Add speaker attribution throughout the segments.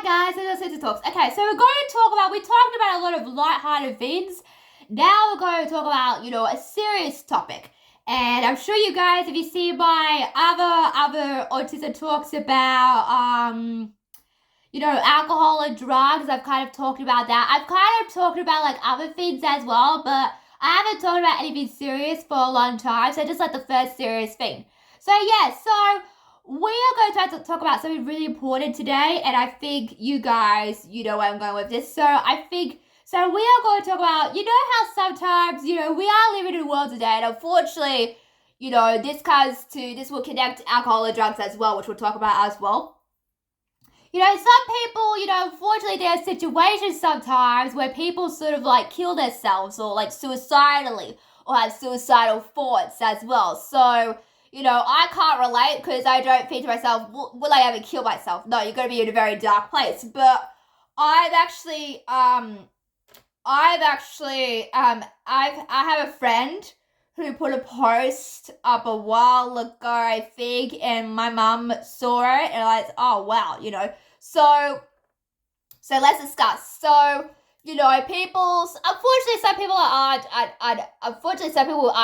Speaker 1: Hi guys, it's Suicidal Talks. Okay, so we talked about a lot of light-hearted things. Now we're going to talk about, a serious topic. And I'm sure you guys, if you see my other Autism Talks about, alcohol and drugs, I've kind of talked about that. I've kind of talked about like other things as well, but I haven't talked about anything serious for a long time. So just like the first serious thing. So we are going to have to talk about something really important today, and I think you guys, you know where I'm going with this. So we are going to talk about, how sometimes, we are living in a world today, and unfortunately, this will connect alcohol and drugs as well, which we'll talk about as well. Some people, unfortunately there are situations sometimes where people sort of like kill themselves or like suicidally or have suicidal thoughts as well. So, I can't relate because I don't think to myself, will I ever kill myself? No, you're going to be in a very dark place. But I have a friend who put a post up a while ago, I think, and my mum saw it, and I was, oh, wow, So let's discuss. So, unfortunately, some people aren't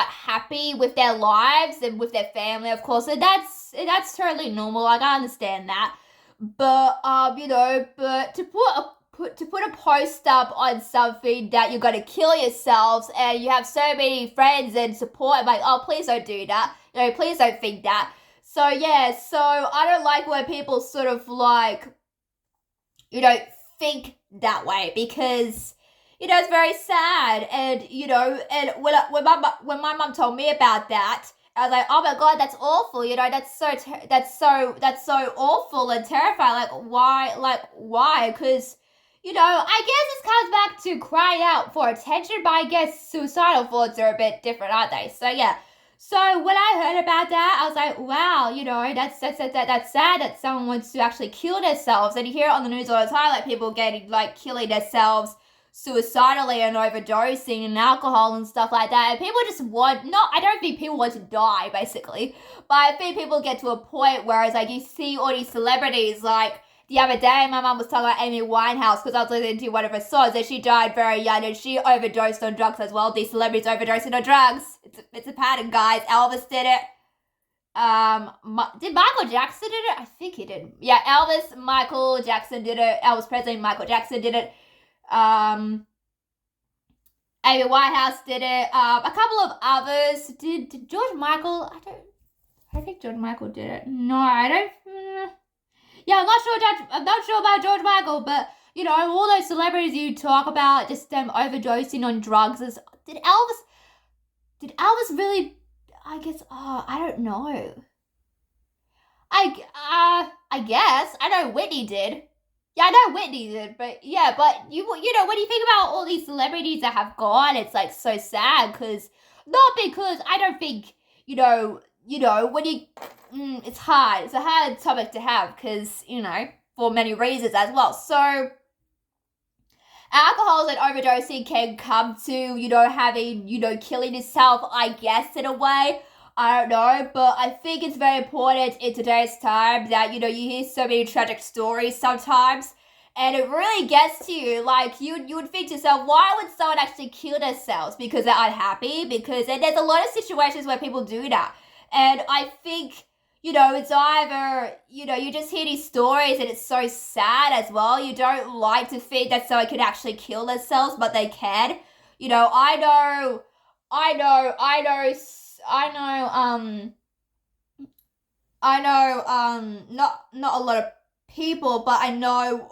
Speaker 1: happy with their lives and with their family, of course, and that's totally normal. Like, I understand that. But, but to put a post up on something that you're going to kill yourselves and you have so many friends and support, I'm like, oh, please don't do that. Please don't think that. So I don't like when people sort of like, think that way because, it's very sad. And, and when my mom told me about that, I was like, oh my God, that's awful. That's so awful and terrifying. Why? Because, I guess this comes back to crying out for attention, but I guess suicidal thoughts are a bit different, aren't they? So, yeah. So when I heard about that, I was like, wow, that's sad that someone wants to actually kill themselves. And you hear it on the news all the time, like people getting, like, killing themselves suicidally and overdosing and alcohol and stuff like that. And people just I don't think people want to die, basically. But I think people get to a point where it's like you see all these celebrities, like, the other day, my mum was talking about Amy Winehouse because I was listening to one of her songs and she died very young and she overdosed on drugs as well. These celebrities overdosing on drugs. It's a pattern, guys. Elvis did it. Did Michael Jackson did it? I think he did. Yeah, Michael Jackson did it. Elvis Presley, Michael Jackson did it. Amy Winehouse did it. A couple of others. Did George Michael? I think George Michael did it. No, I don't. Yeah, I'm not sure about George Michael, but, all those celebrities you talk about, just them overdosing on drugs. Did Elvis really, I guess, I don't know. I guess. I know Whitney did. Yeah, I know Whitney did, but, yeah, but, when you think about all these celebrities that have gone, it's, like, so sad, not because I don't think, when you, it's hard. It's a hard topic to have because, for many reasons as well. So, alcohol and overdosing can come to, having, killing yourself, I guess, in a way. I don't know, but I think it's very important in today's time that, you hear so many tragic stories sometimes. And it really gets to you. Like, you would think to yourself, why would someone actually kill themselves? Because they're unhappy? And there's a lot of situations where people do that. And I think, it's either, you just hear these stories and it's so sad as well. You don't like to think that someone could actually kill themselves, but they can. Not a lot of people, but I know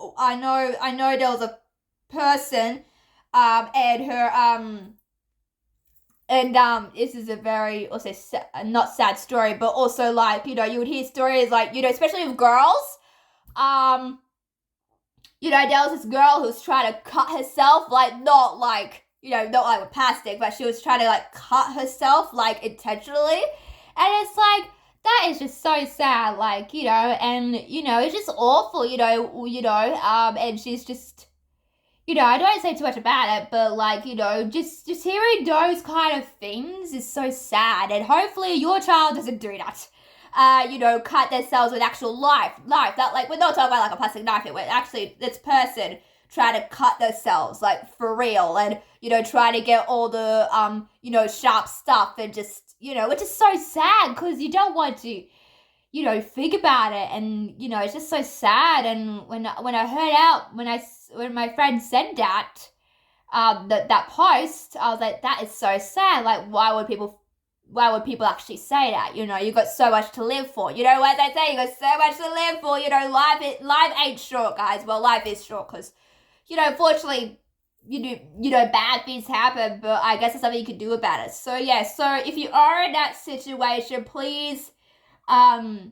Speaker 1: there was a person, and her, this is a very, also, not sad story, but also, like, you would hear stories, like, especially with girls, there was this girl who was trying to cut herself, like, not like a plastic, but she was trying to, like, cut herself, like, intentionally, and it's like, that is just so sad, like, and, it's just awful, and she's just, I don't say too much about it, but, like, just hearing those kind of things is so sad, and hopefully your child doesn't do that. cut themselves with actual knife. That, like, we're not talking about like a plastic knife here. We're actually, this person trying to cut themselves, like, for real, and, trying to get all the, sharp stuff, and just, which is so sad, because you don't want to, think about it, and, it's just so sad. And when I heard out, when my friend said that, that post, I was like, that is so sad. Like, why would people actually say that? You got so much to live for. You know what they say? You got so much to live for. Life ain't short, guys. Well, life is short, because, unfortunately, bad things happen, but I guess there's something you can do about it. So, yeah, so if you are in that situation, please, I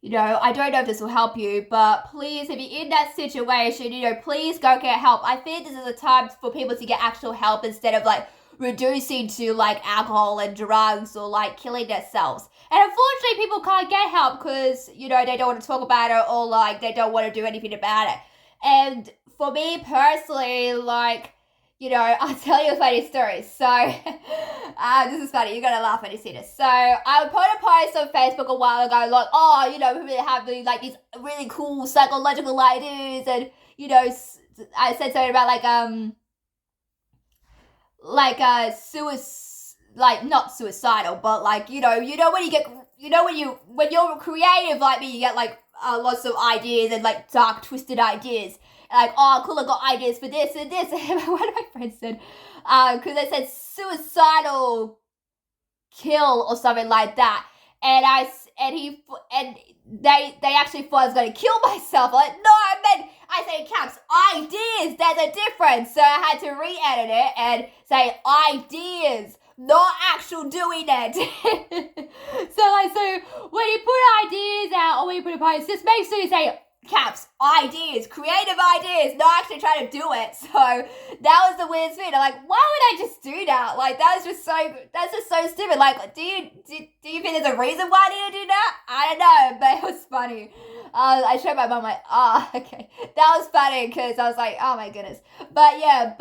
Speaker 1: don't know if this will help you, but please, if you're in that situation, please go get help. I think this is a time for people to get actual help, instead of, like, reducing to, like, alcohol and drugs, or, like, killing themselves. And unfortunately, people can't get help because, they don't want to talk about it, or, like, they don't want to do anything about it. And for me personally, like, I'll tell you a funny story. So, this is funny. You're going to laugh when you see this. So, I put a post on Facebook a while ago, like, we have, like, these really cool psychological ideas, and, I said something about, not suicidal, but, like, when you're creative like me, you get, like, lots of ideas, and, like, dark, twisted ideas. Like, oh, cool, I got ideas for this and this. And one of my friends said, because they said suicidal kill or something like that. And they actually thought I was going to kill myself. I'm like, no, I said caps, ideas, there's a difference. So I had to re-edit it and say ideas, not actual doing it. So when you put ideas out, or when you put a post, just make sure you say caps, ideas, creative ideas, not actually trying to do it. So that was the weird thing. I'm like, why would I just do that? Like, that's just so stupid. Like, do you think there's a reason why I need to do that? I don't know, but it was funny. I showed my mom, like, okay. That was funny, because I was like, oh my goodness. But yeah,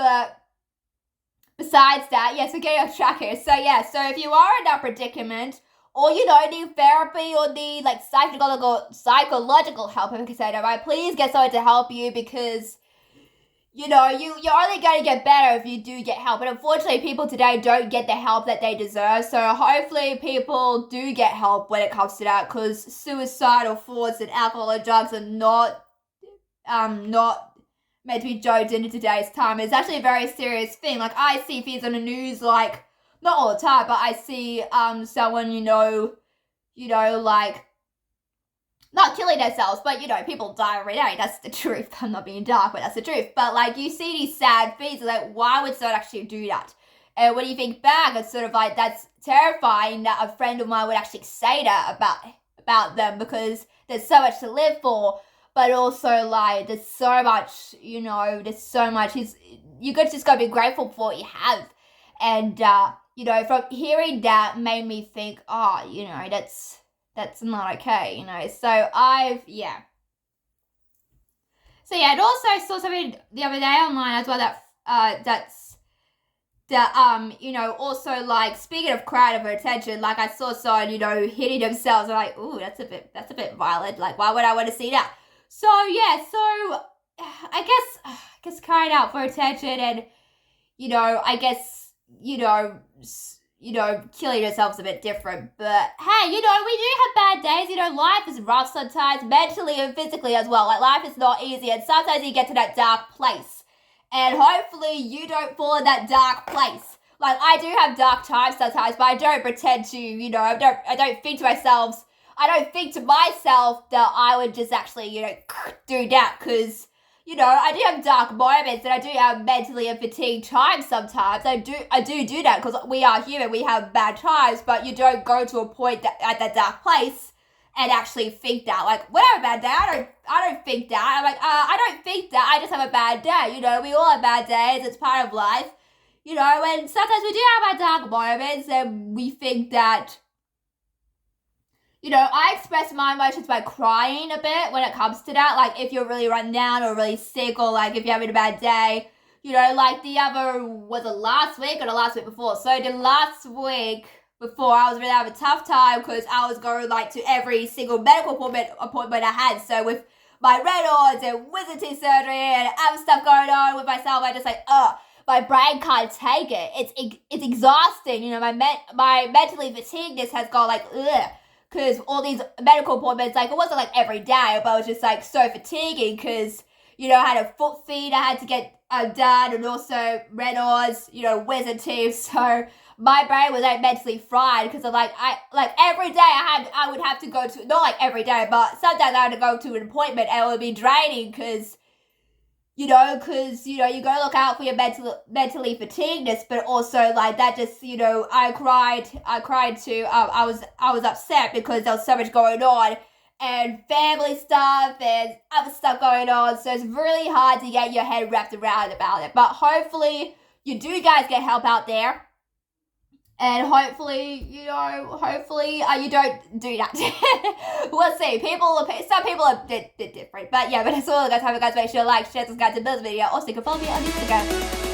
Speaker 1: besides that, yes, we're getting off track here. So yeah, so if you are in that predicament, or, need therapy, or need, like, psychological help, if I can say that right, please get someone to help you, because, you're only going to get better if you do get help. And unfortunately, people today don't get the help that they deserve. So hopefully people do get help when it comes to that, because suicidal thoughts and alcohol and drugs are not meant to be joked into today's time. It's actually a very serious thing. Like, I see things on the news, like, not all the time, but I see someone, like, not killing themselves, but, people die every day. That's the truth. I'm not being dark, but that's the truth. But, like, you see these sad things, like, why would someone actually do that? And when you think back, it's sort of like, that's terrifying that a friend of mine would actually say that about them, because there's so much to live for, but also, like, there's so much, you just gotta be grateful for what you have. And, from hearing that made me think, that's not okay, So So yeah, and also I saw something the other day online as well also, like, speaking of crying for attention, like, I saw someone, hitting themselves. I'm like, ooh, that's a bit violent. Like, why would I want to see that? So yeah, so I guess crying out for attention, and, I guess, killing yourself's a bit different, but hey, we do have bad days. Life is rough sometimes, mentally and physically as well. Like, life is not easy, and sometimes you get to that dark place, and hopefully you don't fall in that dark place. Like, I do have dark times sometimes, but I don't pretend to, I don't think to myself that I would just actually, do that, because, I do have dark moments, and I do have mentally and fatigued times sometimes. I do that, because we are human, we have bad times, but you don't go to a point at that dark place and actually think that. Like, when I have a bad day, I don't think that. I'm like, I don't think that, I just have a bad day. We all have bad days, it's part of life. And sometimes we do have our dark moments, and we think that, I express my emotions by crying a bit when it comes to that. Like, if you're really run down or really sick, or, like, if you're having a bad day, like, was it last week or the last week before? So the last week, before I was really having a tough time because I was going like to every single medical appointment I had. So with my Raynaud's and wisdom teeth surgery and other stuff going on with myself, I just like, my brain can't take it. It's exhausting. You know, my mentally fatigueness has gone like, because all these medical appointments, like it wasn't like every day, but it was just like so fatiguing because, you know, I had a foot feed I had to get done, and also Raynaud's, you know, wisdom teeth. So my brain was like mentally fried because of like every day I would have to go to, not like every day, but sometimes I had to go to an appointment and it would be draining because you gotta look out for your mentally fatigueness, but also like that just, you know, I cried too. I was upset because there was so much going on and family stuff and other stuff going on. So it's really hard to get your head wrapped around about it. But hopefully you do guys get help out there. And hopefully, you don't do that. We'll see. Some people are a bit different. But yeah, but that's all I got time for, guys. Make sure to like, share, subscribe to this video. Also, you can follow me on Instagram.